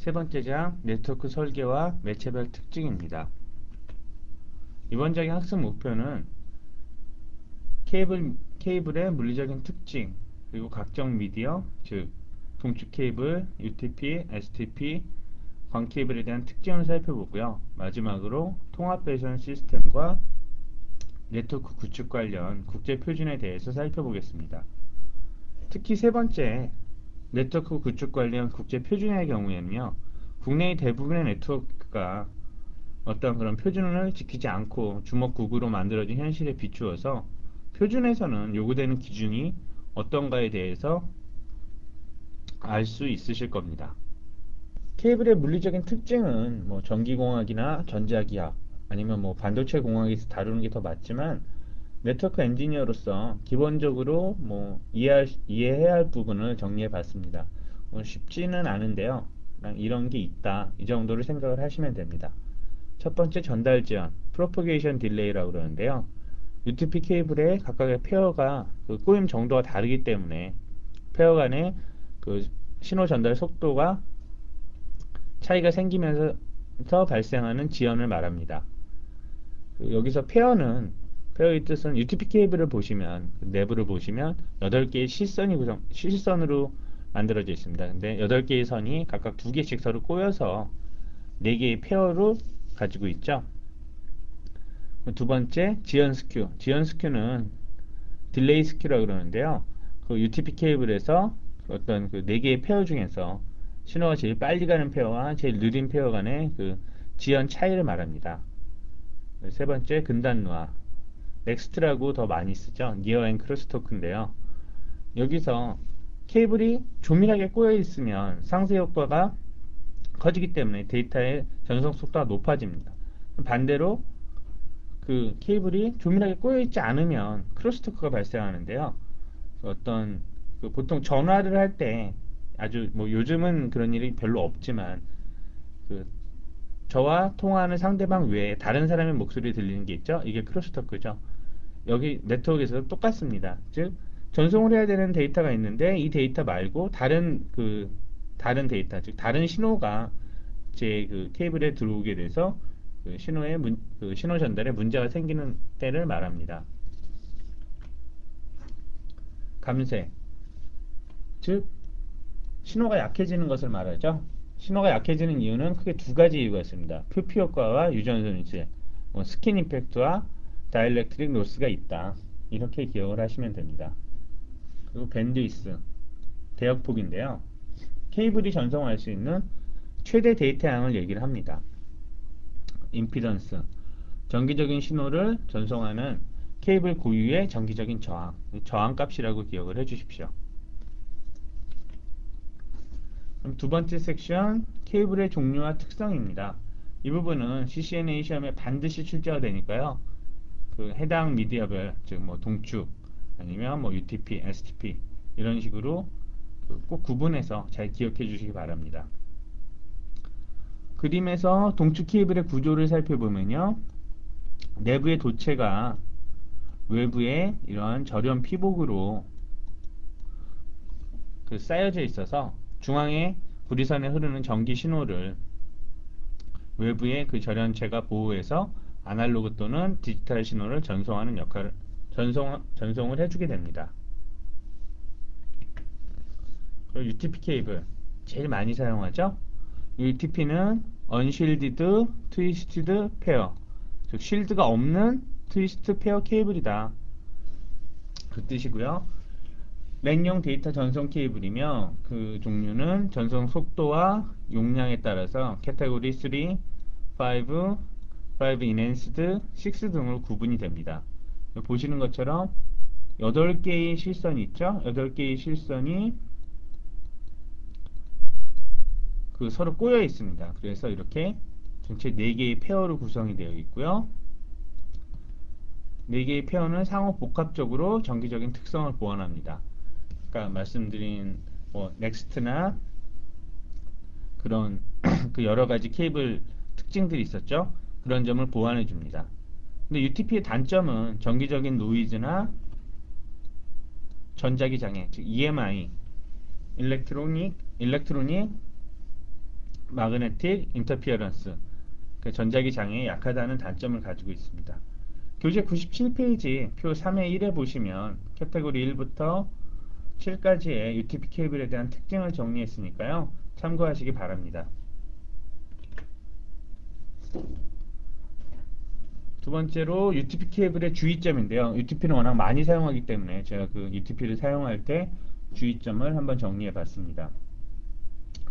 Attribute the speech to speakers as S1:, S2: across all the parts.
S1: 세 번째 장 네트워크 설계와 매체별 특징입니다. 이번적인 학습 목표는 케이블의 물리적인 특징, 그리고 각종 미디어, 즉 동축 케이블, UTP, STP, 광 케이블에 대한 특징을 살펴보고요. 마지막으로 통합 배선 시스템과 네트워크 구축 관련 국제 표준에 대해서 살펴보겠습니다. 특히 세 번째, 네트워크 구축 관련 국제 표준의 경우에는요, 국내의 대부분의 네트워크가 어떤 그런 표준을 지키지 않고 주먹구구로 만들어진 현실에 비추어서 표준에서는 요구되는 기준이 어떤가에 대해서 알 수 있으실 겁니다. 케이블의 물리적인 특징은 뭐 전기공학이나 전자기학 아니면 뭐 반도체 공학에서 다루는 게 더 맞지만 네트워크 엔지니어로서 기본적으로 뭐 이해해야 할 부분을 정리해 봤습니다. 쉽지는 않은데요. 그냥 이런 게 있다. 이 정도를 생각을 하시면 됩니다. 첫 번째 전달 지연, propagation delay라고 그러는데요. UTP 케이블의 각각의 페어가 그 꼬임 정도가 다르기 때문에 페어 간의 그 신호 전달 속도가 차이가 생기면서 발생하는 지연을 말합니다. 여기서 페어의 뜻은 UTP 케이블을 보시면 내부를 보시면 8개의 실선으로 만들어져 있습니다. 근데 8개의 선이 각각 2개씩 서로 꼬여서 4개의 페어로 가지고 있죠. 두 번째, 지연 스큐. 지연 스큐는 딜레이 스큐라고 그러는데요. 그 UTP 케이블에서 어떤 그 4개의 페어 중에서 신호가 제일 빨리 가는 페어와 제일 느린 페어 간의 그 지연 차이를 말합니다. 세 번째, 근단노화. 넥스트라고 더 많이 쓰죠. 니어 앤 크로스토크인데요. 여기서 케이블이 조밀하게 꼬여 있으면 상쇄 효과가 커지기 때문에 데이터의 전송 속도가 높아집니다. 반대로 그 케이블이 조밀하게 꼬여 있지 않으면 크로스토크가 발생하는데요. 어떤 그 보통 전화를 할 때 아주 뭐 요즘은 그런 일이 별로 없지만 그 저와 통화하는 상대방 외에 다른 사람의 목소리 들리는 게 있죠. 이게 크로스토크죠. 여기 네트워크에서도 똑같습니다. 즉 전송을 해야 되는 데이터가 있는데 이 데이터 말고 다른 데이터, 즉 다른 신호가 제 그 케이블에 들어오게 돼서 그 신호 전달에 문제가 생기는 때를 말합니다. 감쇄, 즉 신호가 약해지는 것을 말하죠. 신호가 약해지는 이유는 크게 두 가지 이유가 있습니다. 표피 효과와 유전 손실, 스킨 임팩트와 다이엘렉트릭 로스가 있다. 이렇게 기억을 하시면 됩니다. 그리고 밴드위스, 대역폭인데요. 케이블이 전송할 수 있는 최대 데이터 양을 얘기를 합니다. 임피던스, 정기적인 신호를 전송하는 케이블 고유의 정기적인 저항값이라고 기억을 해 주십시오. 그럼 두 번째 섹션, 케이블의 종류와 특성입니다. 이 부분은 CCNA 시험에 반드시 출제가 되니까요. 그 해당 미디어별, 즉 뭐 동축 아니면 뭐 UTP, STP 이런 식으로 꼭 구분해서 잘 기억해 주시기 바랍니다. 그림에서 동축 케이블의 구조를 살펴보면요. 내부의 도체가 외부에 이러한 절연 피복으로 쌓여져 있어서 중앙에 구리선에 흐르는 전기 신호를 외부의 그 절연체가 보호해서 아날로그 또는 디지털 신호를 전송하는 역할을 전송을 해주게 됩니다. 그리고 UTP 케이블 제일 많이 사용하죠. UTP는 Unshielded Twisted Pair, 즉 쉴드가 없는 트위스트 페어 케이블이다. 그 뜻이고요. 랜용 데이터 전송 케이블이며 그 종류는 전송 속도와 용량에 따라서 캐테고리 3, 5, 5 Enhanced, 6 등으로 구분이 됩니다. 보시는 것처럼 8개의 실선이 있죠. 8개의 실선이 그 서로 꼬여 있습니다. 그래서 이렇게 전체 4개의 페어로 구성이 되어 있고요. 4개의 페어는 상호 복합적으로 정기적인 특성을 보완합니다. 아까 말씀드린 뭐 넥스트나 그런 그 여러 가지 케이블 특징들이 있었죠. 그런 점을 보완해 줍니다. 근데 UTP의 단점은 정기적인 노이즈나 전자기 장애, 즉 EMI, 일렉트로닉 magnetic interference, 그 전자기 장애에 약하다는 단점을 가지고 있습니다. 교재 97페이지 표 3의 1에 보시면 카테고리 1부터 7까지의 UTP 케이블에 대한 특징을 정리했으니까요. 참고하시기 바랍니다. 두 번째로 UTP 케이블의 주의점인데요. UTP는 워낙 많이 사용하기 때문에 제가 그 UTP를 사용할 때 주의점을 한번 정리해 봤습니다.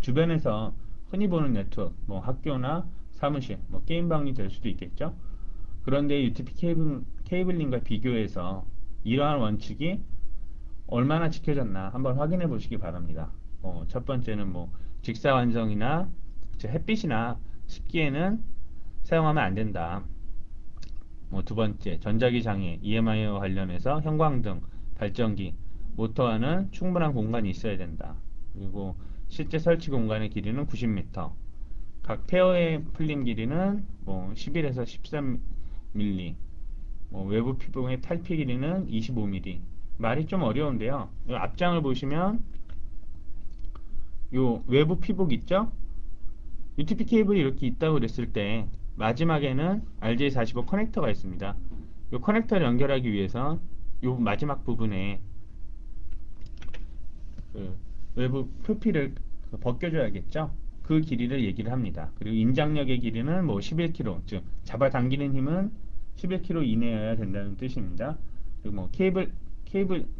S1: 주변에서 흔히 보는 네트워크, 뭐 학교나 사무실, 뭐 게임방이 될 수도 있겠죠. 그런데 UTP 케이블링과 비교해서 이러한 원칙이 얼마나 지켜졌나 한번 확인해 보시기 바랍니다. 첫 번째는 뭐 직사완성이나 햇빛이나 습기에는 사용하면 안 된다. 두 번째, 전자기 장애, EMI와 관련해서 형광등, 발전기, 모터와는 충분한 공간이 있어야 된다. 그리고 실제 설치 공간의 길이는 90m, 각 페어의 풀림 길이는 11에서 13mm, 외부 피복의 탈피 길이는 25mm. 말이 좀 어려운데요. 이 앞장을 보시면 요 외부 피복 있죠? UTP 케이블이 이렇게 있다고 그랬을 때 마지막에는 RJ45 커넥터가 있습니다. 이 커넥터를 연결하기 위해서 이 마지막 부분에 그 외부 표피를 벗겨줘야겠죠. 그 길이를 얘기를 합니다. 그리고 인장력의 길이는 11km, 즉 잡아당기는 힘은 11km 이내여야 된다는 뜻입니다. 그리고 케이블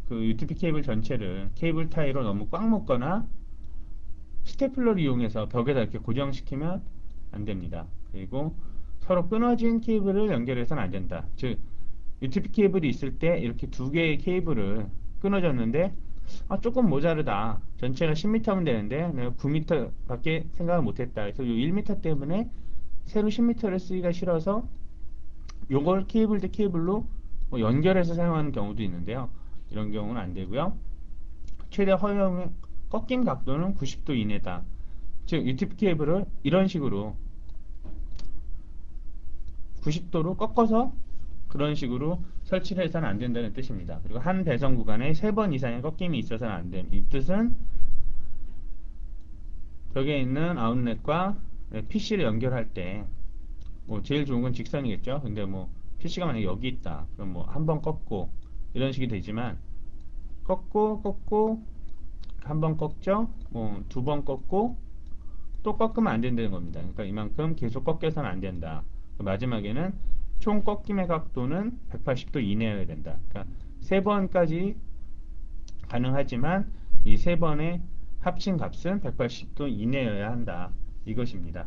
S1: 그 UTP 케이블 전체를 케이블 타이로 너무 꽉 묶거나 스테플러를 이용해서 벽에다 이렇게 고정시키면 안 됩니다. 그리고 서로 끊어진 케이블을 연결해서는 안 된다. 즉 UTP 케이블이 있을 때 이렇게 두 개의 케이블을 끊어졌는데 조금 모자르다. 전체가 10m면 되는데 내가 9m 밖에 생각을 못했다. 그래서 이 1m 때문에 새로 10m를 쓰기가 싫어서 요걸 케이블 대 케이블로 연결해서 사용하는 경우도 있는데요. 이런 경우는 안 되고요. 최대 허용의 꺾임 각도는 90도 이내다. 즉 UTP 케이블을 이런 식으로 90도로 꺾어서 그런 식으로 설치를 해서는 안 된다는 뜻입니다. 그리고 한 배선 구간에 3번 이상의 꺾임이 있어서는 안 됨. 이 뜻은 벽에 있는 아웃렛과 PC를 연결할 때 제일 좋은 건 직선이겠죠. 근데 PC가 만약에 여기 있다. 그럼 한 번 꺾고 이런 식이 되지만 꺾고 한 번 꺾죠. 두 번 꺾고 또 꺾으면 안 된다는 겁니다. 그러니까 이만큼 계속 꺾여서는 안 된다. 마지막에는 총 꺾임의 각도는 180도 이내여야 된다. 그러니까 3번까지 가능하지만 이 3번의 합친 값은 180도 이내여야 한다. 이것입니다.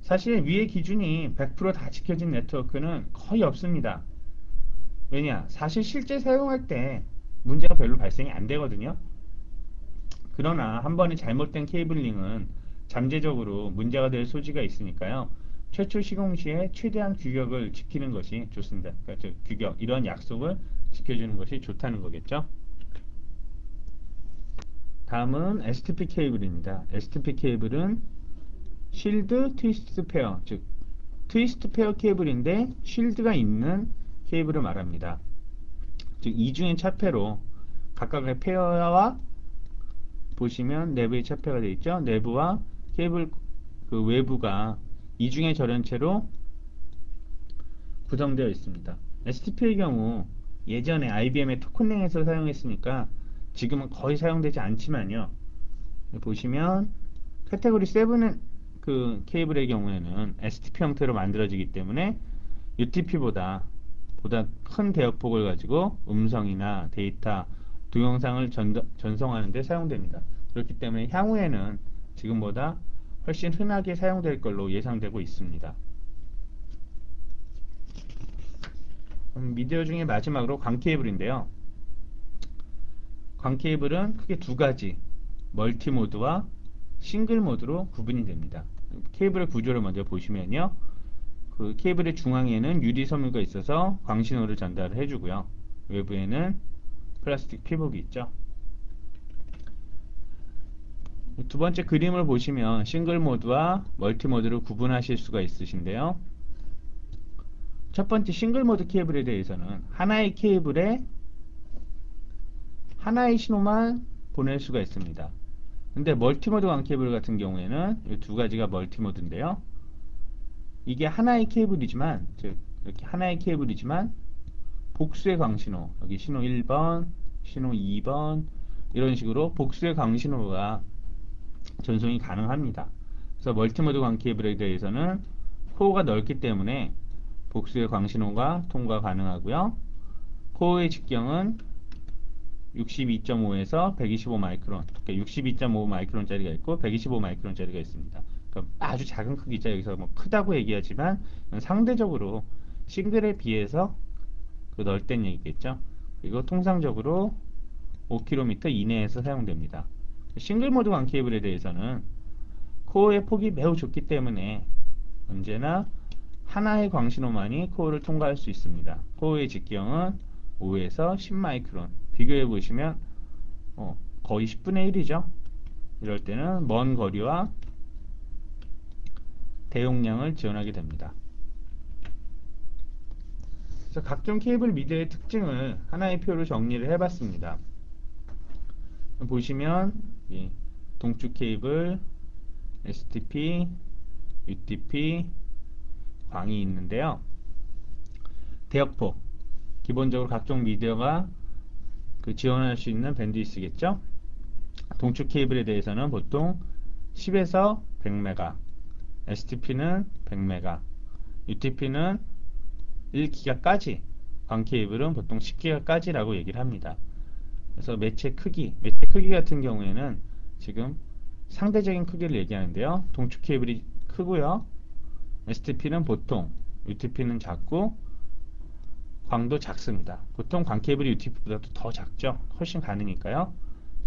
S1: 사실 위의 기준이 100% 다 지켜진 네트워크는 거의 없습니다. 왜냐? 사실 실제 사용할 때 문제가 별로 발생이 안 되거든요. 그러나 한 번에 잘못된 케이블링은 잠재적으로 문제가 될 소지가 있으니까요. 최초 시공 시에 최대한 규격을 지키는 것이 좋습니다. 그러니까 규격, 이런 약속을 지켜주는 것이 좋다는 거겠죠. 다음은 STP 케이블입니다. STP 케이블은 쉴드 트위스트 페어, 즉 트위스트 페어 케이블인데 쉴드가 있는 케이블을 말합니다. 즉 이중의 차폐로 각각의 페어와 보시면 내부의 차폐가 되어 있죠. 내부와 케이블 그 외부가 이중의 절연체로 구성되어 있습니다. STP의 경우 예전에 IBM의 토큰링에서 사용했으니까 지금은 거의 사용되지 않지만요. 보시면 카테고리 7의 그 케이블의 경우에는 STP 형태로 만들어지기 때문에 UTP보다 큰 대역폭을 가지고 음성이나 데이터, 동영상을 전송하는 데 사용됩니다. 그렇기 때문에 향후에는 지금보다 훨씬 흔하게 사용될 걸로 예상되고 있습니다. 미디어 중에 마지막으로 광 케이블인데요. 광 케이블은 크게 두 가지, 멀티 모드와 싱글 모드로 구분이 됩니다. 케이블의 구조를 먼저 보시면요. 그 케이블의 중앙에는 유리 섬유가 있어서 광신호를 전달을 해주고요. 외부에는 플라스틱 피복이 있죠. 두 번째 그림을 보시면 싱글 모드와 멀티 모드를 구분하실 수가 있으신데요. 첫 번째 싱글 모드 케이블에 대해서는 하나의 케이블에 하나의 신호만 보낼 수가 있습니다. 근데 멀티모드 광 케이블 같은 경우에는 이 두 가지가 멀티모드인데요. 이게 하나의 케이블이지만, 즉 이렇게 하나의 케이블이지만 복수의 광신호, 여기 신호 1번, 신호 2번 이런 식으로 복수의 광신호가 전송이 가능합니다. 그래서 멀티모드 광 케이블에 대해서는 코어가 넓기 때문에 복수의 광신호가 통과 가능하고요. 코어의 직경은 62.5에서 125 마이크론, 그러니까 62.5 마이크론짜리가 있고 125 마이크론짜리가 있습니다. 그러니까 아주 작은 크기죠. 여기서 뭐 크다고 얘기하지만 상대적으로 싱글에 비해서 그 넓다는 얘기겠죠. 그리고 통상적으로 5km 이내에서 사용됩니다. 싱글 모드 광 케이블에 대해서는 코어의 폭이 매우 좁기 때문에 언제나 하나의 광신호만이 코어를 통과할 수 있습니다. 코어의 직경은 5에서 10 마이크론. 비교해 보시면 거의 10분의 1이죠. 이럴 때는 먼 거리와 대용량을 지원하게 됩니다. 그래서 각종 케이블 미디어의 특징을 하나의 표로 정리를 해봤습니다. 보시면 동축 케이블, STP, UTP, 광이 있는데요. 대역폭, 기본적으로 각종 미디어가 지원할 수 있는 밴드위스겠죠. 동축 케이블에 대해서는 보통 10에서 100메가, STP는 100메가, UTP는 1기가까지, 광 케이블은 보통 10기가까지라고 얘기를 합니다. 그래서 매체 크기 같은 경우에는 지금 상대적인 크기를 얘기하는데요. 동축 케이블이 크고요. STP는 보통, UTP는 작고 광도 작습니다. 보통 광 케이블이 UTP보다도 더 작죠. 훨씬 가느니까요.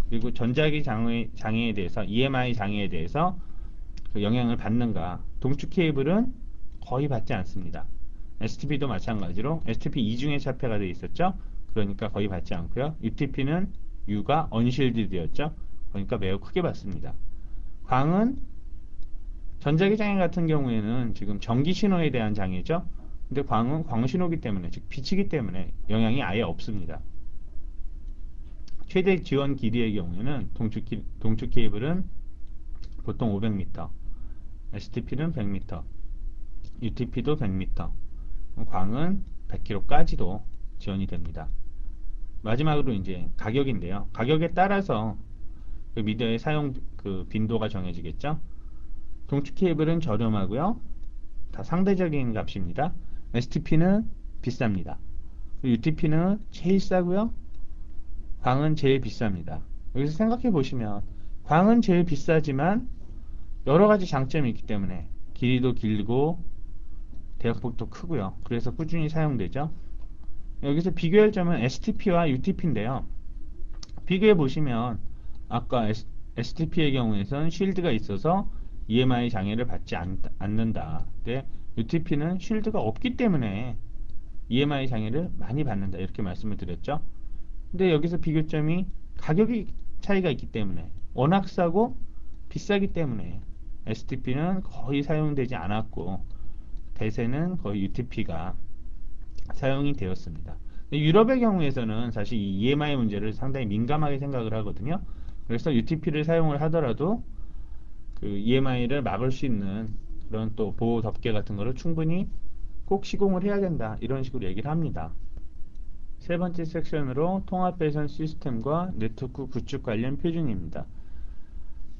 S1: 그리고 전자기 장애에 대해서 EMI 장애에 대해서 그 영향을 받는가? 동축 케이블은 거의 받지 않습니다. STP도 마찬가지로 STP 이중에 차폐가 되어 있었죠. 그러니까 거의 받지 않고요. UTP는 U가 언실드 되었죠. 그러니까 매우 크게 받습니다. 광은 전자기 장애 같은 경우에는 지금 전기 신호에 대한 장애죠. 근데 광은 광신호기 때문에, 즉 빛이기 때문에 영향이 아예 없습니다. 최대 지원 길이의 경우에는 동축 케이블은 보통 500m, STP는 100m, UTP도 100m, 광은 100km까지도 지원이 됩니다. 마지막으로 이제 가격인데요. 가격에 따라서 그 미디어의 사용 빈도가 정해지겠죠. 동축 케이블은 저렴하고요. 다 상대적인 값입니다. STP는 비쌉니다. UTP는 제일 싸고요. 광은 제일 비쌉니다. 여기서 생각해 보시면 광은 제일 비싸지만 여러 가지 장점이 있기 때문에 길이도 길고 대역폭도 크고요. 그래서 꾸준히 사용되죠. 여기서 비교할 점은 STP와 UTP인데요. 비교해 보시면 아까 STP의 경우에선 쉴드가 있어서 EMI 장애를 받지 않는다. 근데 UTP는 쉴드가 없기 때문에 EMI 장애를 많이 받는다. 이렇게 말씀을 드렸죠. 근데 여기서 비교점이 가격이 차이가 있기 때문에 워낙 싸고 비싸기 때문에 STP는 거의 사용되지 않았고 대세는 거의 UTP가 사용이 되었습니다. 유럽의 경우에서는 사실 이 EMI 문제를 상당히 민감하게 생각을 하거든요. 그래서 UTP를 사용을 하더라도 그 EMI를 막을 수 있는 그런 또 보호 덮개 같은 거를 충분히 꼭 시공을 해야 된다. 이런 식으로 얘기를 합니다. 세 번째 섹션으로 통합 배선 시스템과 네트워크 구축 관련 표준입니다.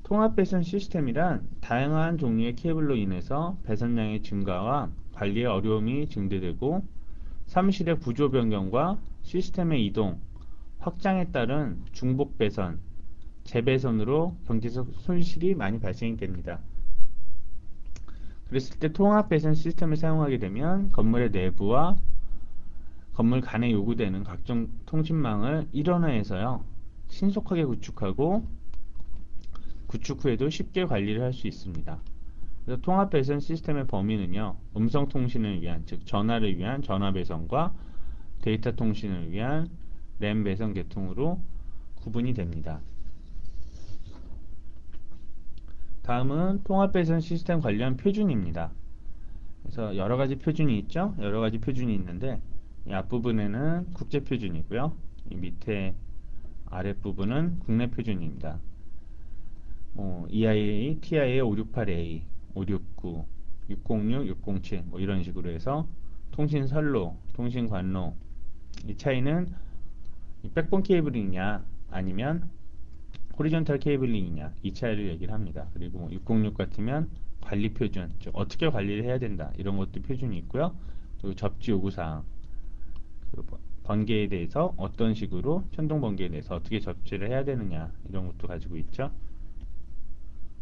S1: 통합 배선 시스템이란 다양한 종류의 케이블로 인해서 배선량의 증가와 관리의 어려움이 증대되고 사무실의 구조 변경과 시스템의 이동, 확장에 따른 중복 배선, 재배선으로 경제적 손실이 많이 발생이 됩니다. 그랬을 때 통합 배선 시스템을 사용하게 되면 건물의 내부와 건물 간에 요구되는 각종 통신망을 일원화해서요 신속하게 구축하고 구축 후에도 쉽게 관리를 할 수 있습니다. 그래서 통합 배선 시스템의 범위는요 음성 통신을 위한, 즉 전화를 위한 전화 배선과 데이터 통신을 위한 램 배선 계통으로 구분이 됩니다. 다음은 통합 배선 시스템 관련 표준입니다. 그래서 여러 가지 표준이 있죠. 여러 가지 표준이 있는데 이 앞부분에는 국제 표준이고요. 이 밑에 아랫부분은 국내 표준입니다. EIA, TIA 568A, 569, 606, 607 뭐 이런 식으로 해서 통신 선로, 통신 관로 이 차이는 이 백본 케이블링이냐 아니면 호리존탈 케이블링이냐 이 차이를 얘기를 합니다. 그리고 606 같으면 관리 표준, 즉 어떻게 관리를 해야 된다 이런 것도 표준이 있고요. 그리고 접지 요구사항, 그 번개에 대해서 어떤 식으로 천둥 번개에 대해서 어떻게 접지를 해야 되느냐 이런 것도 가지고 있죠.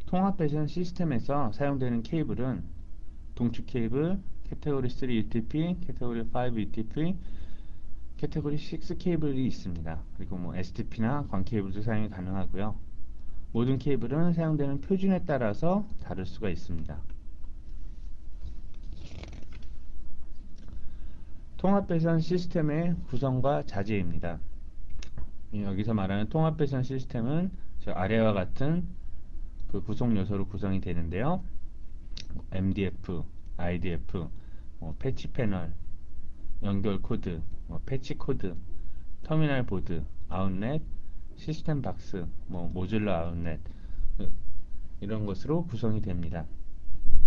S1: 통합 배선 시스템에서 사용되는 케이블은 동축 케이블, 캐테고리 3 UTP, 캐테고리 5 UTP, 캐테고리 6 케이블이 있습니다. 그리고 뭐 STP나 광 케이블도 사용이 가능하고요. 모든 케이블은 사용되는 표준에 따라서 다를 수가 있습니다. 통합 배선 시스템의 구성과 자재입니다. 여기서 말하는 통합 배선 시스템은 저 아래와 같은 그 구성 요소로 구성이 되는데요. MDF, IDF, 패치 패널, 연결 코드, 패치 코드, 터미널 보드, 아웃렛, 시스템 박스, 모듈러 아웃렛 이런 것으로 구성이 됩니다.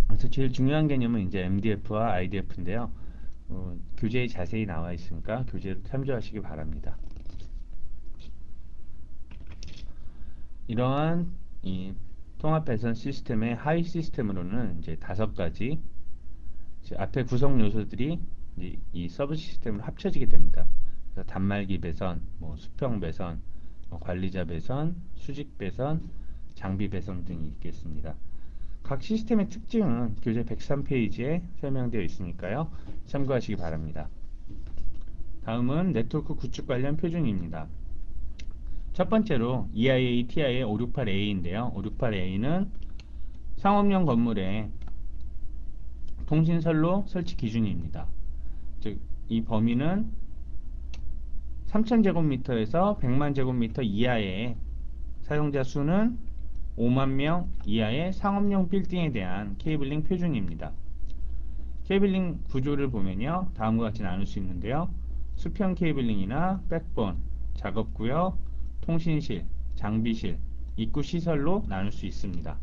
S1: 그래서 제일 중요한 개념은 이제 MDF와 IDF인데요. 교재에 자세히 나와 있으니까 교재를 참조하시기 바랍니다. 이러한 이 통합 배선 시스템의 하위 시스템으로는 이제 5가지 앞에 구성 요소들이 이 서브 시스템으로 합쳐지게 됩니다. 그래서 단말기 배선, 수평 배선, 관리자 배선, 수직 배선, 장비 배선 등이 있겠습니다. 각 시스템의 특징은 교재 103페이지에 설명되어 있으니까요. 참고하시기 바랍니다. 다음은 네트워크 구축 관련 표준입니다. 첫 번째로 EIA, TIA 568A인데요. 568A는 상업용 건물의 통신선로 설치 기준입니다. 즉, 이 범위는 3000제곱미터에서 100만 제곱미터 이하의 사용자 수는 5만 명 이하의 상업용 빌딩에 대한 케이블링 표준입니다. 케이블링 구조를 보면요. 다음과 같이 나눌 수 있는데요. 수평 케이블링이나 백본, 작업구역, 통신실, 장비실, 입구 시설로 나눌 수 있습니다.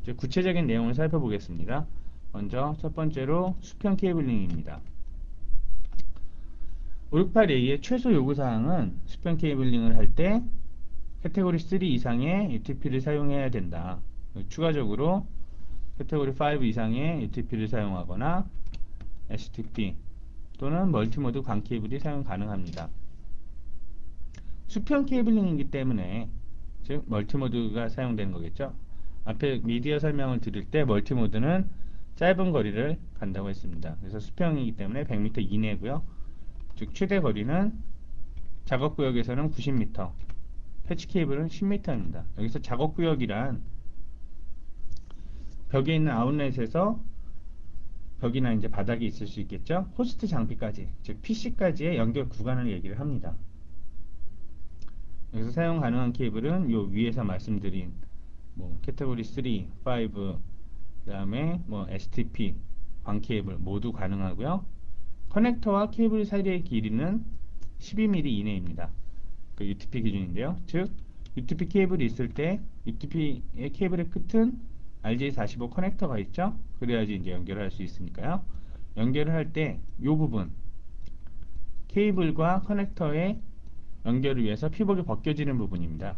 S1: 이제 구체적인 내용을 살펴보겠습니다. 먼저 첫 번째로 수평 케이블링입니다. 568A의 최소 요구사항은 수평 케이블링을 할 때 캐테고리 3 이상의 UTP를 사용해야 된다. 추가적으로 캐테고리 5 이상의 UTP를 사용하거나 STP 또는 멀티모드 광 케이블이 사용 가능합니다. 수평 케이블링이기 때문에 즉 멀티모드가 사용되는 거겠죠. 앞에 미디어 설명을 드릴 때 멀티모드는 짧은 거리를 간다고 했습니다. 그래서 수평이기 때문에 100m 이내고요. 즉 최대 거리는 작업구역에서는 90m, 패치 케이블은 10m입니다. 여기서 작업구역이란 벽에 있는 아웃렛에서 벽이나 이제 바닥이 있을 수 있겠죠. 호스트 장비까지, 즉 PC까지의 연결 구간을 얘기를 합니다. 여기서 사용 가능한 케이블은 요 위에서 말씀드린 캐테고리 3, 5, 그 다음에 STP, 광 케이블 모두 가능하고요. 커넥터와 케이블 사이의 길이는 12mm 이내입니다. 그 UTP 기준인데요. 즉 UTP 케이블이 있을 때 UTP의 케이블의 끝은 RJ45 커넥터가 있죠. 그래야지 이제 연결을 할 수 있으니까요. 연결을 할 때 이 부분 케이블과 커넥터의 연결을 위해서 피복이 벗겨지는 부분입니다.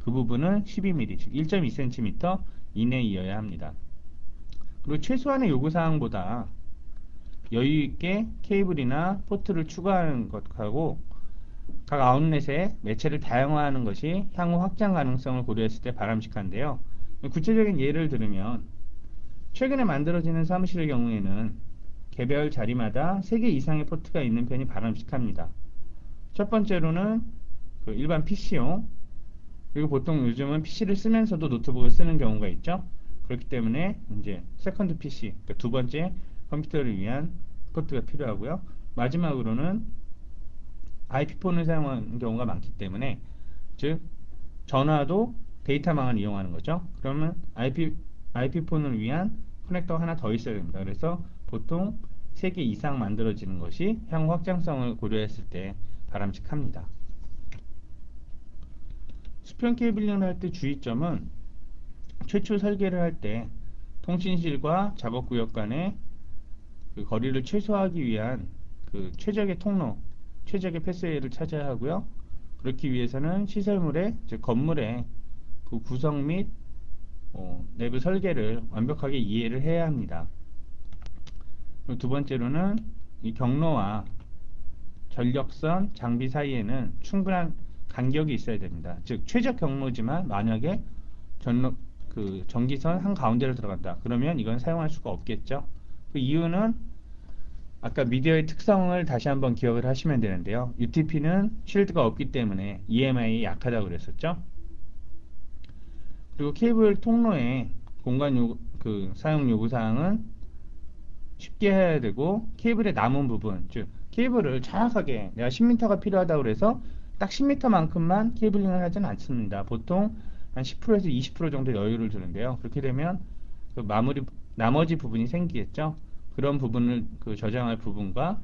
S1: 그 부분은 12mm, 즉 1.2cm 이내이어야 합니다. 그리고 최소한의 요구사항보다 여유있게 케이블이나 포트를 추가하는 것하고 각 아웃렛에 매체를 다양화하는 것이 향후 확장 가능성을 고려했을 때 바람직한데요. 구체적인 예를 들으면 최근에 만들어지는 사무실의 경우에는 개별 자리마다 3개 이상의 포트가 있는 편이 바람직합니다. 첫 번째로는 그 일반 PC용, 그리고 보통 요즘은 PC를 쓰면서도 노트북을 쓰는 경우가 있죠. 그렇기 때문에 이제 세컨드 PC, 그러니까 두 번째 컴퓨터를 위한 포트가 필요하고요. 마지막으로는 IP폰을 사용하는 경우가 많기 때문에 즉 전화도 데이터망을 이용하는 거죠. 그러면 IP폰을 위한 커넥터가 하나 더 있어야 됩니다. 그래서 보통 3개 이상 만들어지는 것이 향후 확장성을 고려했을 때 바람직합니다. 수평 케이블링을 할 때 주의점은 최초 설계를 할 때 통신실과 작업구역 간의 그 거리를 최소화하기 위한 그 최적의 통로, 최적의 패스웨이를 찾아야 하고요. 그렇기 위해서는 시설물의, 즉 건물의 그 구성 및 내부 설계를 완벽하게 이해를 해야 합니다. 그리고 두 번째로는 이 경로와 전력선, 장비 사이에는 충분한 간격이 있어야 됩니다. 즉 최적 경로지만 만약에 전기선 한 가운데로 들어간다. 그러면 이건 사용할 수가 없겠죠. 그 이유는 아까 미디어의 특성을 다시 한번 기억을 하시면 되는데요. UTP는 쉴드가 없기 때문에 EMI에 약하다고 그랬었죠. 그리고 케이블 통로의 사용 요구사항은 쉽게 해야 되고, 케이블의 남은 부분, 즉 케이블을 정확하게 내가 10m가 필요하다고 그래서 딱 10m만큼만 케이블링을 하지는 않습니다. 보통 한 10%에서 20% 정도 여유를 두는데요. 그렇게 되면 그 나머지 부분이 생기겠죠. 그런 부분을 저장할 부분과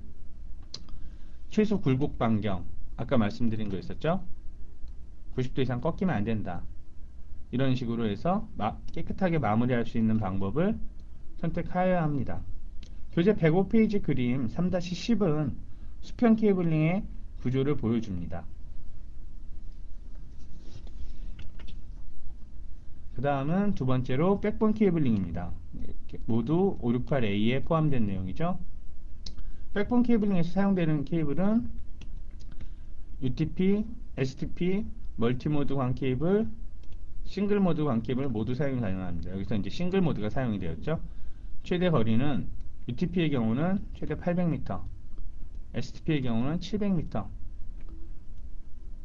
S1: 최소 굴곡 반경, 아까 말씀드린 거 있었죠. 90도 이상 꺾이면 안 된다. 이런 식으로 해서 깨끗하게 마무리할 수 있는 방법을 선택하여야 합니다. 교재 105페이지 그림 3-10은 수평 케이블링의 구조를 보여줍니다. 그 다음은 두 번째로 백본 케이블링입니다. 모두 568A에 포함된 내용이죠. 백본 케이블링에서 사용되는 케이블은 UTP, STP, 멀티모드 광 케이블, 싱글 모드 광 케이블 모두 사용이 가능합니다. 여기서 이제 싱글 모드가 사용이 되었죠. 최대 거리는 UTP의 경우는 최대 800m, STP의 경우는 700m,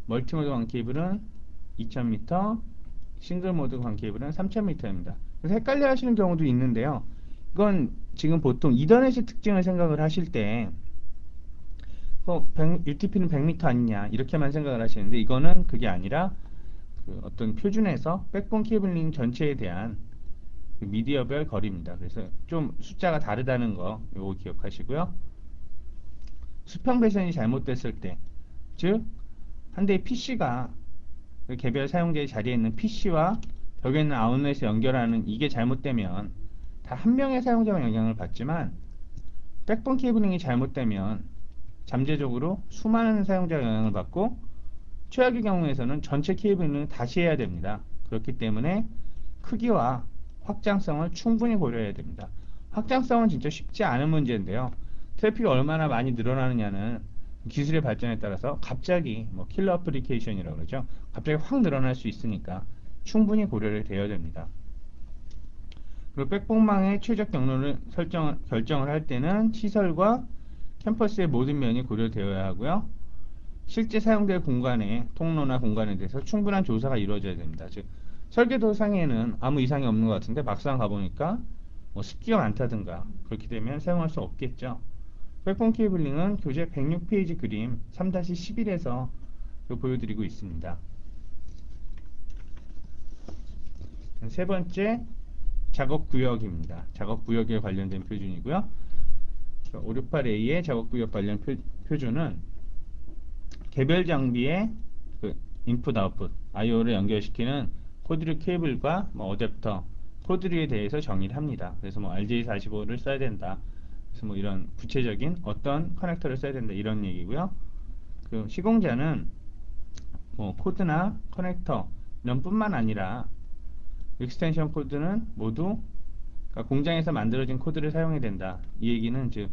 S1: 멀티모드 광 케이블은 2000m, 싱글 모드 광 케이블은 3000m입니다. 그래서 헷갈려 하시는 경우도 있는데요. 이건 지금 보통 이더넷의 특징을 생각을 하실 때 UTP는 100m 아니냐 이렇게만 생각을 하시는데, 이거는 그게 아니라 어떤 표준에서 백본 케이블링 전체에 대한 미디어별 거리입니다. 그래서 좀 숫자가 다르다는 거 요거 기억하시고요. 수평 배선이 잘못됐을 때, 즉 한 대의 PC가 개별 사용자의 자리에 있는 PC와 벽에 있는 아웃렛을 연결하는 이게 잘못되면 다 한 명의 사용자가 영향을 받지만, 백본 케이블링이 잘못되면 잠재적으로 수많은 사용자가 영향을 받고, 최악의 경우에서는 전체 케이블링을 다시 해야 됩니다. 그렇기 때문에 크기와 확장성을 충분히 고려해야 됩니다. 확장성은 진짜 쉽지 않은 문제인데요. 트래픽이 얼마나 많이 늘어나느냐는 기술의 발전에 따라서 갑자기 킬러 어플리케이션이라고 그러죠. 갑자기 확 늘어날 수 있으니까 충분히 고려를 해야 됩니다. 그리고 백본망의 최적 경로를 결정을 할 때는 시설과 캠퍼스의 모든 면이 고려되어야 하고요. 실제 사용될 공간의 통로나 공간에 대해서 충분한 조사가 이루어져야 됩니다. 즉 설계도상에는 아무 이상이 없는 것 같은데 막상 가보니까 습기가 많다든가 그렇게 되면 사용할 수 없겠죠. 백본 케이블링은 교재 106페이지 그림 3-11에서 보여드리고 있습니다. 세 번째, 작업구역입니다. 작업구역에 관련된 표준이고요. 568A의 작업구역 관련 표준은 개별 장비의 인풋 아웃풋 IO를 연결시키는 코드류 케이블과 어댑터 코드류에 대해서 정의를 합니다. 그래서 RJ45를 써야 된다. 그래서 이런 구체적인 어떤 커넥터를 써야 된다 이런 얘기고요. 그 시공자는 코드나 커넥터 이런 뿐만 아니라 익스텐션 코드는 모두 공장에서 만들어진 코드를 사용해야 된다. 이 얘기는 즉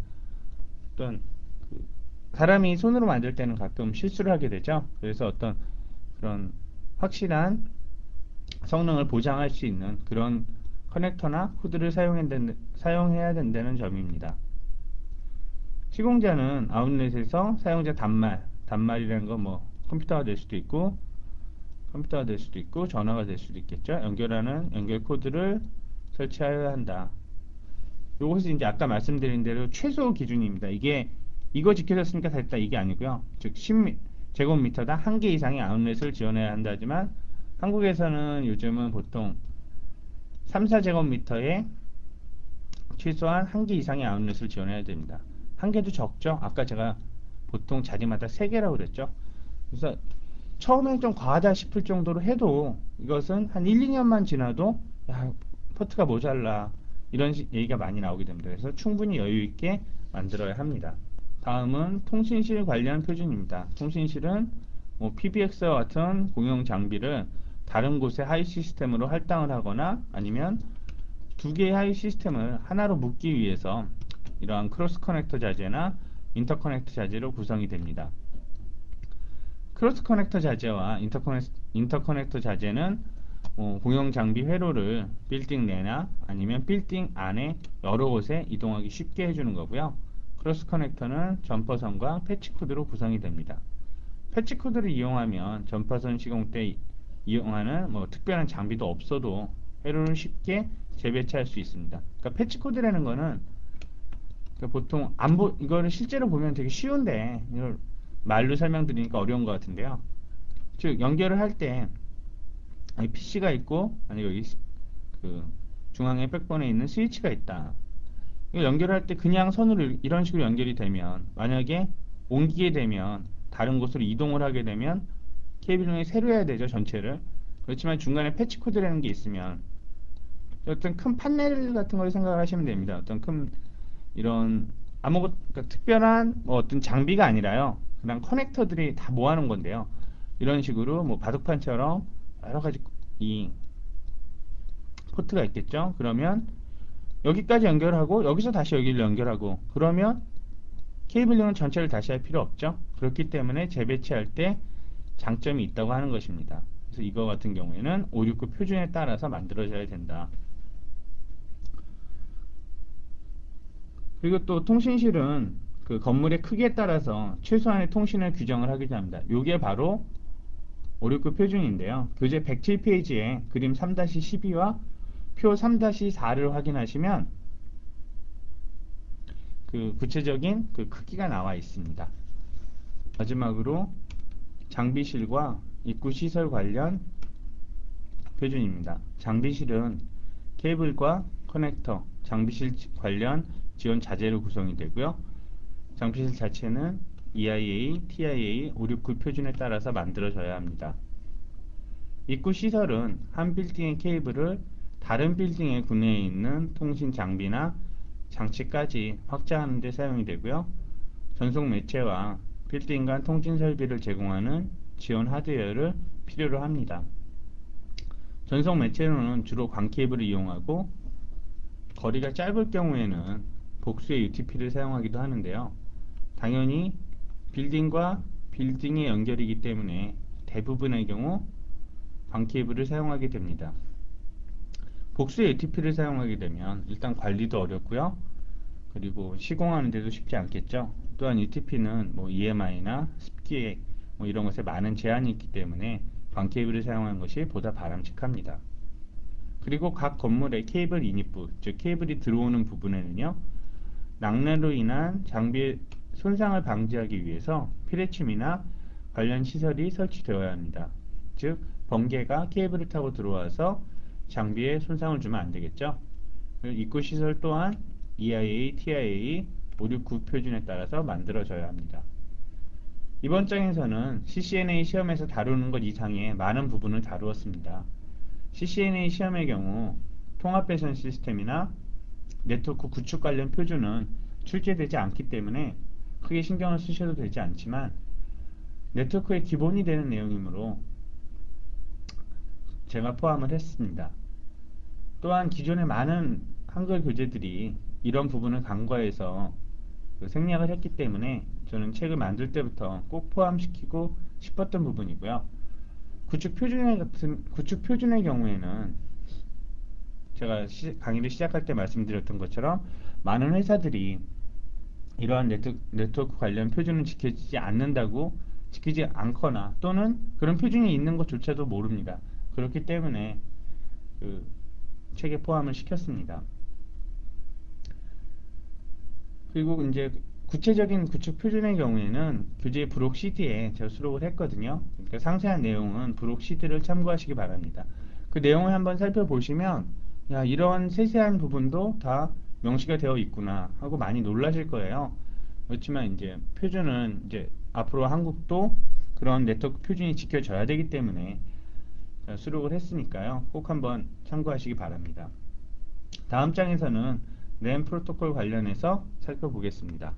S1: 어떤 사람이 손으로 만들 때는 가끔 실수를 하게 되죠. 그래서 어떤 그런 확실한 성능을 보장할 수 있는 그런 커넥터나 코드를 사용해야 된다는 점입니다. 시공자는 아웃렛에서 사용자 단말이라는 건 컴퓨터가 될 수도 있고 전화가 될 수도 있겠죠. 연결하는 연결 코드를 설치하여야 한다. 이것이 이제 아까 말씀드린 대로 최소 기준입니다. 이거 지켜졌으니까 됐다 이게 아니고요. 즉 10제곱미터당 1개 이상의 아웃렛을 지원해야 한다 하지만 한국에서는 요즘은 보통 3-4제곱미터에 최소한 1개 이상의 아웃렛을 지원해야 됩니다. 1개도 적죠. 아까 제가 보통 자리마다 3개라고 그랬죠. 그래서 처음엔 좀 과하다 싶을 정도로 해도 이것은 한 1, 2년만 지나도 야, 포트가 모자라 이런 얘기가 많이 나오게 됩니다. 그래서 충분히 여유 있게 만들어야 합니다. 다음은 통신실 관련 표준입니다. 통신실은 뭐 PBX와 같은 공용 장비를 다른 곳의 하이 시스템으로 할당을 하거나 아니면 두 개의 하이 시스템을 하나로 묶기 위해서 이러한 크로스 커넥터 자재나 인터커넥터 자재로 구성이 됩니다. 크로스 커넥터 자재와 인터커넥터 자재는 공용 장비 회로를 빌딩 내나 아니면 빌딩 안에 여러 곳에 이동하기 쉽게 해주는 거고요. 크로스 커넥터는 점퍼선과 패치 코드로 구성이 됩니다. 패치 코드를 이용하면 점퍼선 시공 때 이용하는 특별한 장비도 없어도 회로를 쉽게 재배치할 수 있습니다. 그러니까 패치 코드라는 거는 보통 이거를 실제로 보면 되게 쉬운데 이걸 말로 설명드리니까 어려운 것 같은데요. 즉 연결을 할 때 PC가 있고 아니 여기 그 중앙에 백본에 있는 스위치가 있다. 이걸 연결할 때 그냥 선으로 이런 식으로 연결이 되면 만약에 옮기게 되면 다른 곳으로 이동을 하게 되면 케이블링을 새로 해야 되죠, 전체를. 그렇지만 중간에 패치 코드라는 게 있으면 어떤 큰 판넬 같은 걸 생각을 하시면 됩니다. 어떤 큰 이런 그러니까 특별한 어떤 장비가 아니라요. 그냥 커넥터들이 다 모아놓은 건데요. 이런 식으로 바둑판처럼 여러 가지 이 포트가 있겠죠. 그러면 여기까지 연결하고 여기서 다시 여기를 연결하고 그러면 케이블링은 전체를 다시 할 필요 없죠. 그렇기 때문에 재배치할 때 장점이 있다고 하는 것입니다. 그래서 이거 같은 경우에는 569 표준에 따라서 만들어져야 된다. 그리고 또 통신실은 그 건물의 크기에 따라서 최소한의 통신을 규정을 하기도 합니다. 이게 바로 569 표준인데요. 교재 107페이지에 그림 3-12와 표 3-4를 확인하시면 그 구체적인 그 크기가 나와 있습니다. 마지막으로 장비실과 입구 시설 관련 표준입니다. 장비실은 케이블과 커넥터, 장비실 관련 지원 자재로 구성이 되고요. 장비실 자체는 EIA, TIA 569 표준에 따라서 만들어져야 합니다. 입구 시설은 한 빌딩의 케이블을 다른 빌딩의 구내에 있는 통신 장비나 장치까지 확장하는 데 사용이 되고요. 전송 매체와 빌딩 간 통신 설비를 제공하는 지원 하드웨어를 필요로 합니다. 전송 매체로는 주로 광 케이블을 이용하고 거리가 짧을 경우에는 복수의 UTP를 사용하기도 하는데요. 당연히 빌딩과 빌딩의 연결이기 때문에 대부분의 경우 광 케이블을 사용하게 됩니다. 복수의 UTP를 사용하게 되면 일단 관리도 어렵고요. 그리고 시공하는 데도 쉽지 않겠죠. 또한 UTP는 EMI나 습기 이런 것에 많은 제한이 있기 때문에 광 케이블을 사용하는 것이 보다 바람직합니다. 그리고 각 건물의 케이블 인입부, 즉 케이블이 들어오는 부분에는요, 낙뢰로 인한 장비의 손상을 방지하기 위해서 피레침이나 관련 시설이 설치되어야 합니다. 즉 번개가 케이블을 타고 들어와서 장비에 손상을 주면 안 되겠죠. 입구 시설 또한 EIA, TIA 569 표준에 따라서 만들어져야 합니다. 이번 장에서는 CCNA 시험에서 다루는 것 이상의 많은 부분을 다루었습니다. CCNA 시험의 경우 통합 배선 시스템이나 네트워크 구축 관련 표준은 출제되지 않기 때문에 크게 신경을 쓰셔도 되지 않지만 네트워크의 기본이 되는 내용이므로 제가 포함을 했습니다. 또한 기존의 많은 한글 교재들이 이런 부분을 간과해서 생략을 했기 때문에 저는 책을 만들 때부터 꼭 포함시키고 싶었던 부분이고요. 구축 표준의 경우에는 제가 강의를 시작할 때 말씀드렸던 것처럼 많은 회사들이 이러한 네트워크 관련 표준을 지키지 않거나 또는 그런 표준이 있는 것조차도 모릅니다. 그렇기 때문에 그 책에 포함을 시켰습니다. 그리고 이제 구체적인 구축 표준의 경우에는 교재 부록 CD에 제가 수록을 했거든요. 그러니까 상세한 내용은 부록 CD를 참고하시기 바랍니다. 그 내용을 한번 살펴보시면 야, 이런 세세한 부분도 다 명시가 되어 있구나 하고 많이 놀라실 거예요. 그렇지만 이제 표준은 이제 앞으로 한국도 그런 네트워크 표준이 지켜져야 되기 때문에 수록을 했으니까요. 꼭 한번 참고하시기 바랍니다. 다음 장에서는 램 프로토콜 관련해서 살펴보겠습니다.